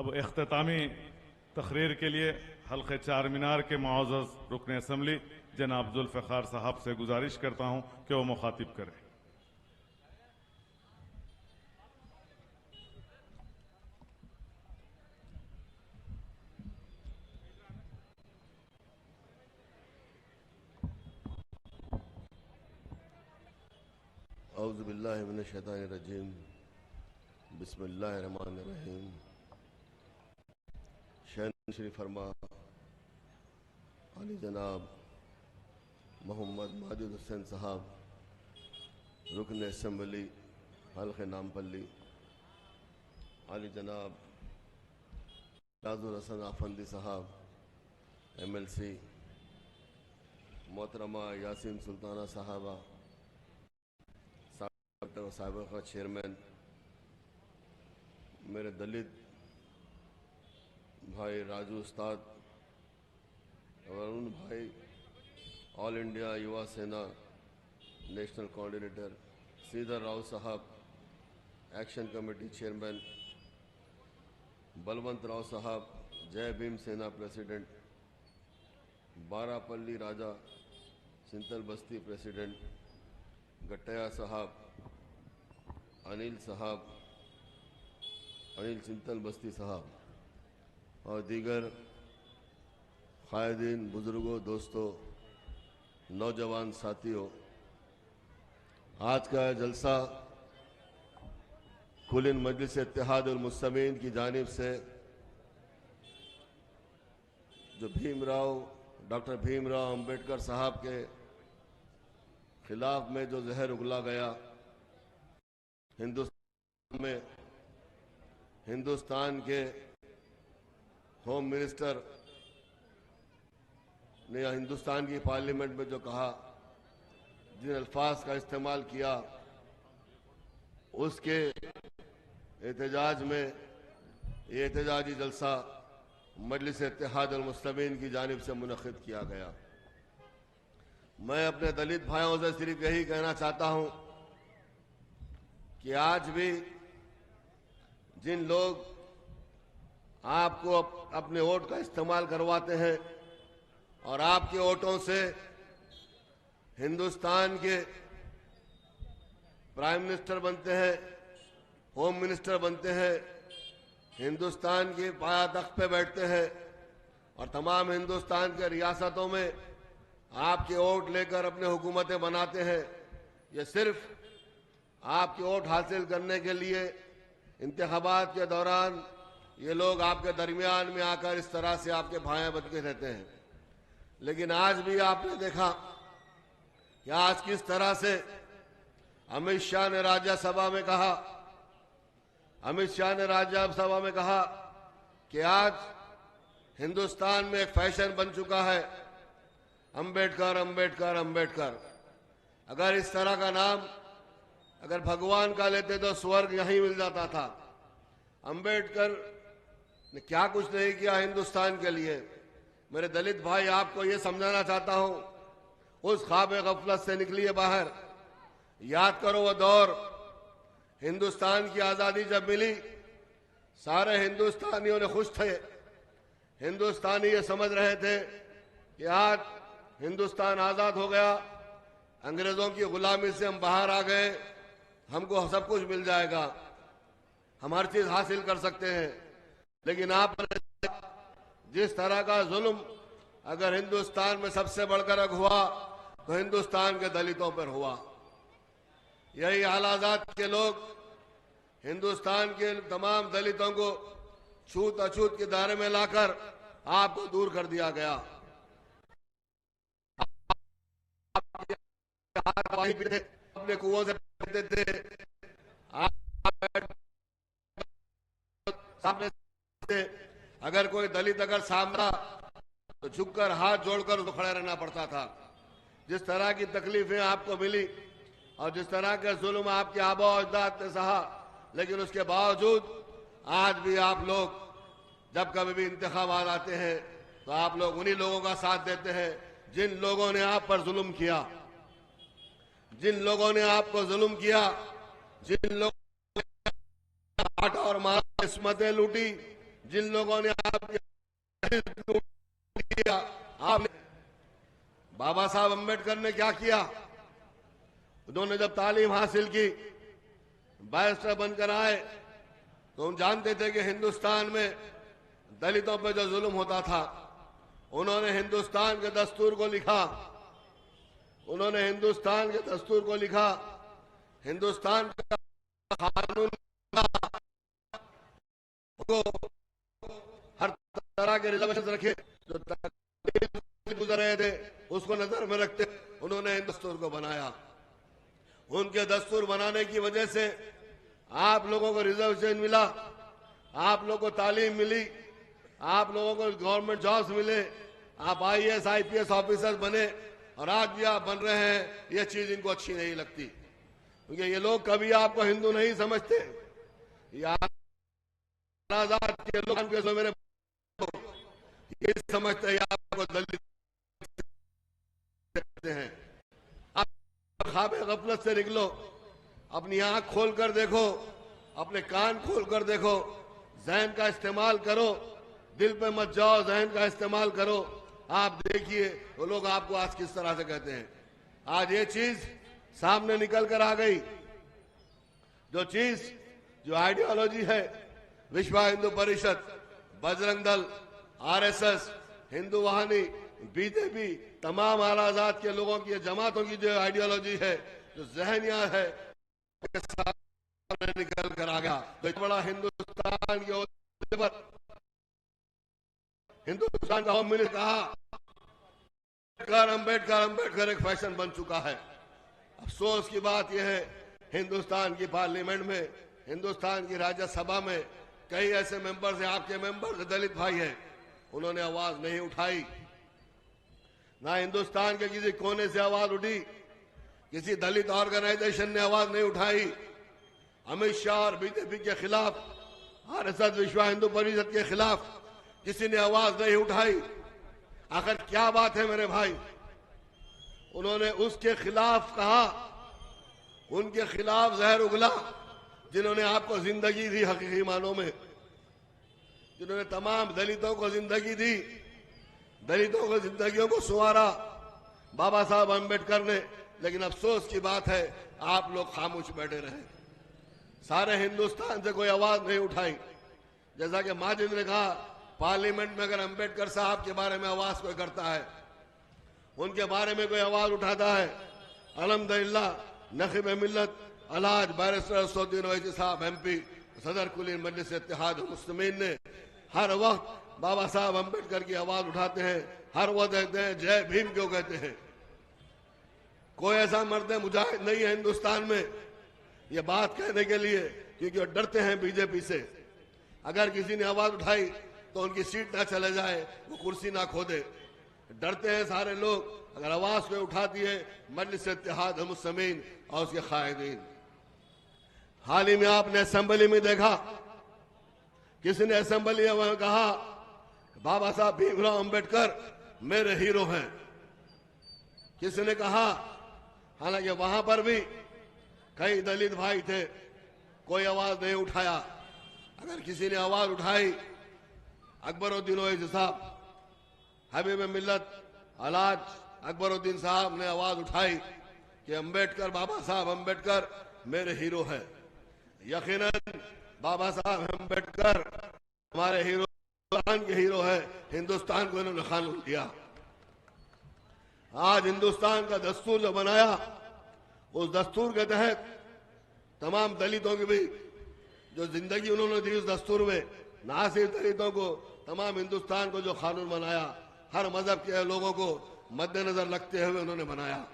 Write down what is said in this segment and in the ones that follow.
अब इख्तितामी तकरीर के लिए हल्के चार मीनार के मुअज़्ज़ज़ रुकन असम्बली जनाब जुल्फ़िकार साहब से गुजारिश करता हूं कि वो मुखातिब करें। औज़ु बिल्लाहि मिनश शैतानिर रजीम, बिस्मिल्लाहिर रहमानिर रहीम। शैन शरीफ फरमा अली जनाब मोहम्मद माजिद हुसैन साहब रुकन असम्बली हल्के नामपल्ली, अली जनाब राजुल हसन आफंदी साहब MLC, मोहतरमा यासीन सुल्ताना साहबा साबिक़ा चेयरमैन, मेरे दलित भाई राजू उस्ताद, वरुण भाई ऑल इंडिया युवा सेना नेशनल कोऑर्डिनेटर, श्रीधर राव साहब action committee chairman, Balwant Rao साहब जय भीम सेना प्रेसिडेंट, बारापल्ली राजा सिंतल बस्ती प्रेसिडेंट, गट्टया साहब, अनिल साहब, अनिल सिंतल बस्ती साहब और दीगर कायदीन, बुजुर्गों, दोस्तों, नौजवान साथियों, आज का जलसा कुलिन मजलिस इत्तेहाद उल मुस्लिमीन की जानिब से जो डॉक्टर भीमराव अंबेडकर साहब के खिलाफ में जो जहर उगला गया, हिंदुस्तान के होम मिनिस्टर ने हिंदुस्तान की पार्लियामेंट में जो कहा, जिन अल्फाज का इस्तेमाल किया, उसके एहतजाज में ये एहतजाजी जलसा मजलिस इत्तेहाद अल मुस्लिमीन की जानिब से मुनक़िद किया गया। मैं अपने दलित भाइयों से सिर्फ यही कहना चाहता हूं कि आज भी जिन लोग आपको अपने वोट का इस्तेमाल करवाते हैं और आपके वोटों से हिंदुस्तान के प्राइम मिनिस्टर बनते हैं, होम मिनिस्टर बनते हैं, हिंदुस्तान की पाया तख्त पे बैठते हैं और तमाम हिंदुस्तान के रियासतों में आपके वोट लेकर अपने हुकूमतें बनाते हैं, ये सिर्फ आपके वोट हासिल करने के लिए इंतखाबात के दौरान ये लोग आपके दरमियान में आकर इस तरह से आपके भाई बन के रहते हैं। लेकिन आज भी आपने देखा कि आज किस तरह से अमित शाह ने राज्यसभा में कहा कि आज हिंदुस्तान में एक फैशन बन चुका है अंबेडकर अंबेडकर अंबेडकर। अगर इस तरह का नाम अगर भगवान का लेते तो स्वर्ग यहीं मिल जाता था। अंबेडकर ने क्या कुछ नहीं किया हिंदुस्तान के लिए। मेरे दलित भाई, आपको ये समझाना चाहता हूं, उस ख्वाब गफलत से निकलिए बाहर। याद करो वो दौर, हिंदुस्तान की आजादी जब मिली, सारे हिंदुस्तानियों ने खुश थे। हिंदुस्तानी ये समझ रहे थे कि आज हिंदुस्तान आजाद हो गया, अंग्रेजों की गुलामी से हम बाहर आ गए, हमको सब कुछ मिल जाएगा, हम हर चीज हासिल कर सकते हैं। लेकिन आपने जिस तरह का जुल्म अगर हिंदुस्तान में सबसे बढ़कर हुआ तो हिंदुस्तान के दलितों पर हुआ। यही आलाजात के लोग हिंदुस्तान के तमाम दलितों को छूत अछूत के दायरे में लाकर आपको दूर कर दिया गया। अपने कुओं से पीते थे, सामने से अगर कोई दलित अगर सामना तो झुककर हाथ जोड़कर उसको खड़े रहना पड़ता था। जिस तरह की तकलीफें आपको मिली और जिस तरह के जुल्म आपके आबा अजदाद ने सहा, लेकिन उसके बावजूद आज भी आप लोग जब कभी भी इंतखाबात आते हैं तो आप लोग उन्हीं लोगों का साथ देते हैं जिन लोगों ने आप पर जुल्म किया, जिन लोगों ने आपको जुल्म किया, जिन लोगों ने और किस्मतें लूटी, जिन लोगों ने किया, आपने बाबा साहब अम्बेडकर ने क्या किया? उन्होंने जब तालीम हासिल की, बैरिस्टर बनकर आए, तो हम जानते थे कि हिंदुस्तान में दलितों पर जो जुल्म होता था, उन्होंने हिंदुस्तान के दस्तूर को लिखा। उन्होंने हिंदुस्तान के दस्तूर को लिखा, हिंदुस्तान का कानून को हर तरह के रिजर्वेशन रखे, जो तकलीफ गुजर रहे थे उसको नजर में रखते उन्होंने दस्तूर को बनाया। उनके दस्तूर बनाने की वजह से आप लोगों को रिजर्वेशन मिला, आप लोगों को तालीम मिली, आप लोगों को गवर्नमेंट जॉब्स मिले, आप आईएएस आईपीएस ऑफिसर्स बने, और आज भी आप बन रहे हैं। ये चीज इनको अच्छी नहीं लगती, क्योंकि ये लोग कभी आपको हिंदू नहीं समझते। आजाद के लोग मेरे ये समझते हैं आपको दलित हैं। आप ख्वाब गफलत से निकलो, अपनी आंख खोल कर देखो, अपने कान खोल कर देखो, जहन का इस्तेमाल करो, दिल पे मत जाओ, जहन का इस्तेमाल करो। आप देखिए वो लोग आपको आज किस तरह से कहते हैं। आज ये चीज सामने निकल कर आ गई, जो चीज, जो आइडियोलॉजी है, विश्व हिंदू परिषद, बजरंग दल, आरएसएस, हिंदू वाहिनी, बीजेपी, तमाम आलाजात के लोगों की, जमातों की जो आइडियोलॉजी है, जो जहनिया है, सामने निकल कर आ गया। तो बड़ा हिंदुस्तान के पर हिंदुस्तान का होम मिनिस्टर कहा अम्बेडकर अम्बेडकर एक फैशन बन चुका है। अफसोस की बात यह है, हिंदुस्तान की पार्लियामेंट में, हिंदुस्तान की राज्यसभा में कई ऐसे मेंबर्स हैं, आपके मेंबर्स दलित भाई हैं, उन्होंने आवाज नहीं उठाई। ना हिंदुस्तान के किसी कोने से आवाज उठी, किसी दलित ऑर्गेनाइजेशन ने आवाज नहीं उठाई। अमित शाह और बीजेपी के खिलाफ, आरएसएस, विश्व हिंदू परिषद के खिलाफ किसी ने आवाज नहीं उठाई। आखिर क्या बात है मेरे भाई? उन्होंने उसके खिलाफ कहा, उनके खिलाफ जहर उगला जिन्होंने आपको जिंदगी दी, हकीकी मानों में जिन्होंने तमाम दलितों को जिंदगी दी, दलितों को जिंदगियों को संवारा, बाबा साहब अम्बेडकर ने। लेकिन अफसोस की बात है, आप लोग खामोश बैठे रहे, सारे हिंदुस्तान से कोई आवाज नहीं उठाई। जैसा कि माजिद ने कहा, पार्लियामेंट में अगर अम्बेडकर साहब के बारे में आवाज कोई करता है, उनके बारे में कोई आवाज उठाता है, अल्हम्दुलिल्लाह नखीब मिल्लत अलाज बैरिस्टर असदुद्दीन ओवैसी साहब एमपी, सदर कुलीन मजलिस इत्तेहाद मुस्लिमीन ने हर वक्त बाबा साहब अम्बेडकर की आवाज उठाते हैं। हर वक्त कहते हैं जय भीम क्यों कहते हैं। कोई ऐसा मर्द मुजाहिद नहीं है हिंदुस्तान में ये बात कहने के लिए, क्योंकि वो डरते हैं बीजेपी से। अगर किसी ने आवाज उठाई तो उनकी सीट ना चले जाए, वो कुर्सी ना खो दे, डरते हैं सारे लोग। अगर आवाज कोई उठाती है मजलिस इत्तेहाद मुस्लिमीन और उसके कायदीन। हाल ही में आपने असेंबली में देखा, किसी ने असेंबली में कहा बाबा साहब भीमराव अंबेडकर मेरे हीरो हैं, किसी ने कहा। हालांकि वहां पर भी कई दलित भाई थे, कोई आवाज नहीं उठाया। अगर किसी ने आवाज उठाई, अकबरुद्दीन ओवैसी साहब, हबीब मिल्लत अलाज अकबरुद्दीन साहब ने आवाज उठाई कि अंबेडकर, बाबा साहब अंबेडकर मेरे हीरो है। यकीनन बाबा साहब अंबेडकर हमारे हीरो, हिंदुस्तान के हीरो है। हिंदुस्तान को इन्होंने कानून दिया। आज हिंदुस्तान का दस्तूर जो बनाया, उस दस्तूर के तहत तमाम दलितों की भी जो जिंदगी उन्होंने दी, उस दस्तूर में ना सिर्फ दलितों को, तमाम हिंदुस्तान को जो कानून बनाया, हर मजहब के लोगों को मद्देनजर रखते हुए उन्होंने बनाया।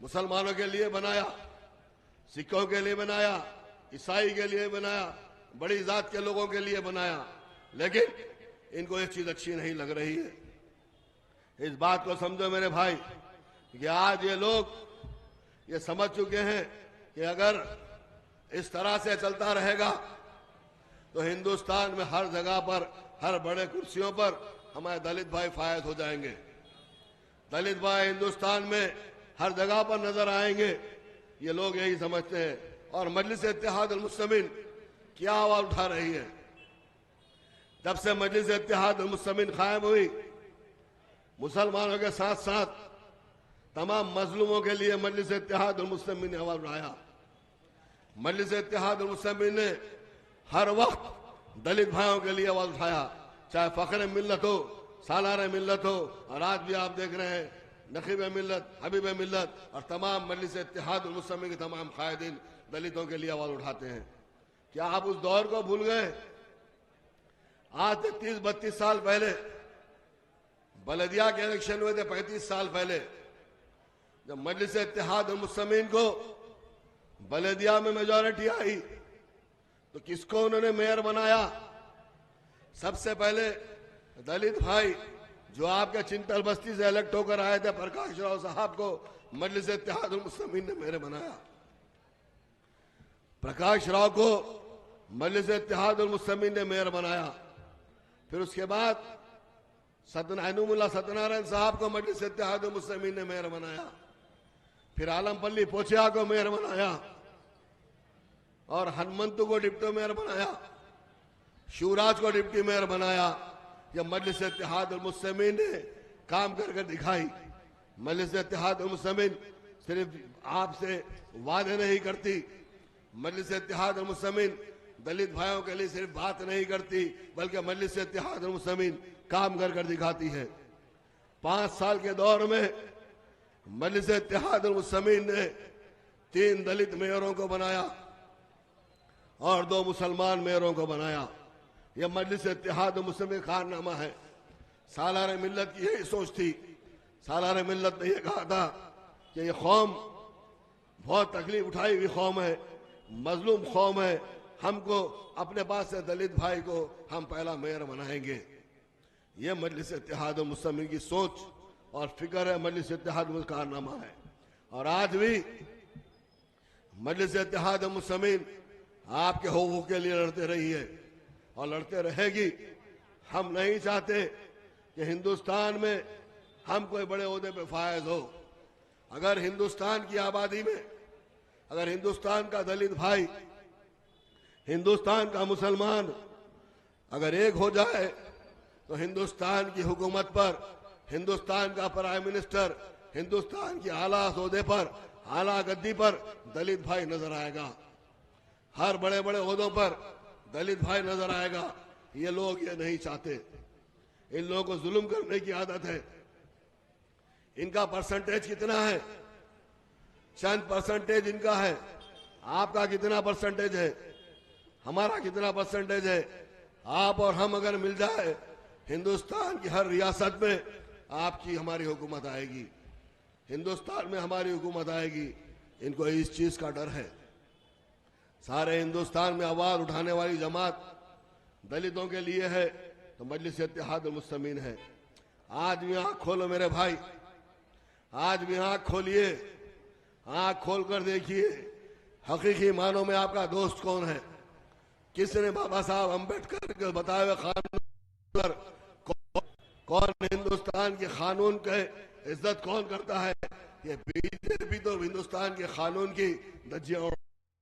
मुसलमानों के लिए बनाया, सिखों के लिए बनाया, ईसाई के लिए बनाया, बड़ी जात के लोगों के लिए बनाया। लेकिन इनको ये चीज अच्छी नहीं लग रही है। इस बात को समझो मेरे भाई कि आज ये लोग ये समझ चुके हैं कि अगर इस तरह से चलता रहेगा तो हिंदुस्तान में हर जगह पर, हर बड़े कुर्सियों पर हमारे दलित भाई फायद हो जाएंगे। दलित भाई हिंदुस्तान में हर जगह पर नजर आएंगे, ये लोग यही समझते हैं। और मजलिस इत्तेहाद मुस्लिमीन क्या आवाज उठा रही है? जब से मजलिस इत्तेहाद मुस्लिमीन कायम हुई, मुसलमानों के साथ साथ तमाम मजलूमों के लिए मजलिस इत्तेहाद मुस्लिमीन ने आवाज उठाया। मजलिस इत्तेहाद मुस्लिमीन ने हर वक्त दलित भाइयों के लिए आवाज उठाया, चाहे फखर मिल्लत हो, सालार मिल्लत हो, और आज भी आप देख रहे हैं नकीब मिल्लत, हबीब मिल्लत और तमाम मजलिस इत्तेहाद मुस्लिमीन के तमाम कायदीन दलितों के लिए आवाज उठाते हैं। क्या आप उस दौर को भूल गए? आज से 30-32 साल पहले बलदिया के इलेक्शन हुए थे, 35 साल पहले, जब मजलिस इत्तेहाद मुस्लिमीन को बलदिया में मेजॉरिटी आई तो किसको उन्होंने मेयर बनाया? सबसे पहले दलित भाई जो आपके चिंतल बस्ती से इलेक्ट होकर आए थे, प्रकाश राव साहब को मजलिस इत्तेहाद मुस्लिमीन ने मेयर बनाया। प्रकाश राव को मजलिस इत्तेहाद मुस्लिमीन ने मेयर बनाया। फिर उसके बाद ऐनुमुल्लाह सत्यनारायण साहब को मजलिस इत्तेहाद मुस्लिमीन ने मेयर बनाया। फिर आलमपल्ली पोचिया को मेयर बनाया और हनुमंतु को डिप्टी मेयर बनाया, शिवराज को डिप्टी मेयर बनाया। यह मजलिस इत्तेहाद मुस्लिमीन ने काम कर दिखाई। मजलिस इत्तेहाद मुस्लिमीन सिर्फ आपसे वादे नहीं करती, मजलिस इत्तेहाद मुस्लिमीन दलित भाइयों के लिए सिर्फ बात नहीं करती, बल्कि मजलिस इत्तेहाद मुस्लिमीन काम कर दिखाती है। 5 साल के दौर में मजलिस इत्तेहाद मुस्लिमीन ने 3 दलित मेयरों को बनाया और 2 मुसलमान मेयरों को बनाया। यह मजलिस इत्तेहाद मुस्लिमीन का कारनामा है। सालार मिल्लत की यही सोच थी। सालार मिल्लत ने यह कहा था कि यह कौम बहुत तकलीफ उठाई हुई कौम है, मजलूम कौम है, हमको अपने पास से दलित भाई को हम पहला मेयर बनाएंगे। यह मजलिस इत्तेहाद मुस्लिमीन की सोच और फिक्र है, मजलिस इत्तेहाद मुस्लिमीन का कारनामा है। और आज भी मजलिस इत्तेहाद मुस्लिमीन आपके हुकूक के लिए लड़ते रही है और लड़ते रहेगी। हम नहीं चाहते कि हिंदुस्तान में हम कोई बड़े ओहदे पे फायज हो। अगर हिंदुस्तान की आबादी में अगर हिंदुस्तान का दलित भाई, हिंदुस्तान का मुसलमान अगर एक हो जाए तो हिंदुस्तान की हुकूमत पर, हिंदुस्तान का प्राइम मिनिस्टर, हिंदुस्तान की आला ओहदे पर, आला गद्दी पर दलित भाई नजर आएगा। हर बड़े बड़े ओहदों पर दलित भाई नजर आएगा। ये लोग ये नहीं चाहते। इन लोगों को जुल्म करने की आदत है। इनका परसेंटेज कितना है? चंद परसेंटेज इनका है। आपका कितना परसेंटेज है? हमारा कितना परसेंटेज है? आप और हम अगर मिल जाए, हिंदुस्तान की हर रियासत में आपकी हमारी हुकूमत आएगी, हिंदुस्तान में हमारी हुकूमत आएगी। इनको इस चीज का डर है। सारे हिंदुस्तान में आवाज उठाने वाली जमात दलितों के लिए है तो मजलिस इत्तेहाद मुस्लिमीन है। आज भी आंख खोलो मेरे भाई, आज भी आंख खोलिए, आंख खोलकर देखिए हकीकी मानों में आपका दोस्त कौन है। किसने बाबा साहब अम्बेडकर के बताए हुए कानून पर कौन हिंदुस्तान के कानून के इज्जत कौन करता है? ये बीजेपी तो हिंदुस्तान के कानून की धज्जियां उड़ा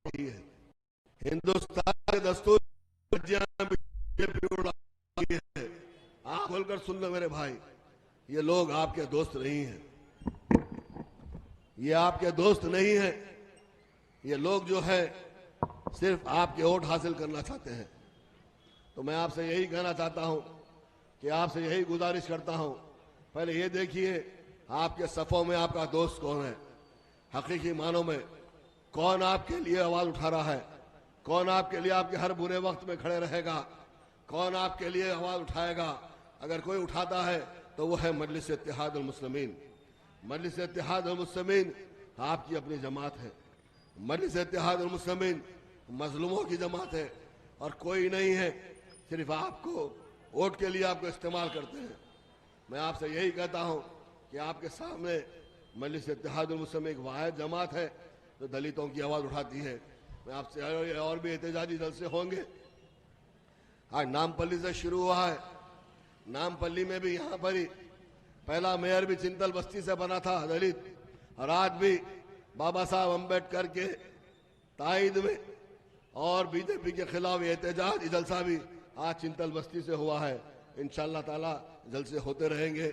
रही है। हिंदुस्तान के दस्तूर बीजेपी है। आंख खोलकर सुन लो मेरे भाई, ये लोग आपके दोस्त नहीं हैं। ये आपके दोस्त नहीं हैं। ये लोग जो है सिर्फ आपके वोट हासिल करना चाहते हैं। तो मैं आपसे यही कहना चाहता हूं कि आपसे यही गुजारिश करता हूं, पहले ये देखिए आपके सफों में आपका दोस्त कौन है। हकीकी मानों में कौन आपके लिए आवाज उठा रहा है, कौन आपके लिए आपके हर बुरे वक्त में खड़े रहेगा, कौन आपके लिए आवाज उठाएगा। अगर कोई उठाता है तो वो है मजलिस इत्तेहाद मुस्लिमीन। मजलिस इत्तेहाद मुस्लिमीन आपकी अपनी जमात है। मजलिस इत्तेहाद मुस्लिमीन मजलूमों की जमात है और कोई नहीं है सिर्फ आपको वोट के लिए आपको इस्तेमाल करते हैं। मैं आपसे यही कहता हूं कि आपके सामने मजलिस इत्तेहाद मुस्लिमीन एक वाहिद जमात है जो दलितों की आवाज उठाती है। मैं आपसे और भी एहतजाजी जलसे होंगे। आज नामपल्ली से शुरू हुआ है। नामपल्ली में भी यहाँ पर ही पहला मेयर भी चिंतल बस्ती से बना था दलित, और आज भी बाबा साहब अम्बेडकर के तायद में और बीजेपी के खिलाफ एहतजाज जलसा भी आज चिंतल बस्ती से हुआ है। इंशाअल्लाह ताला जलसे होते रहेंगे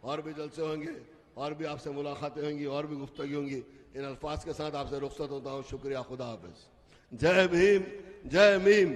और भी जलसे होंगे और भी आपसे मुलाकातें होंगी और भी गुफ्तगी होंगी। इन अल्फाज के साथ आपसे रुखसत होता हूँ। शुक्रिया, खुदा हाफिज। जय भीम, जय मीम।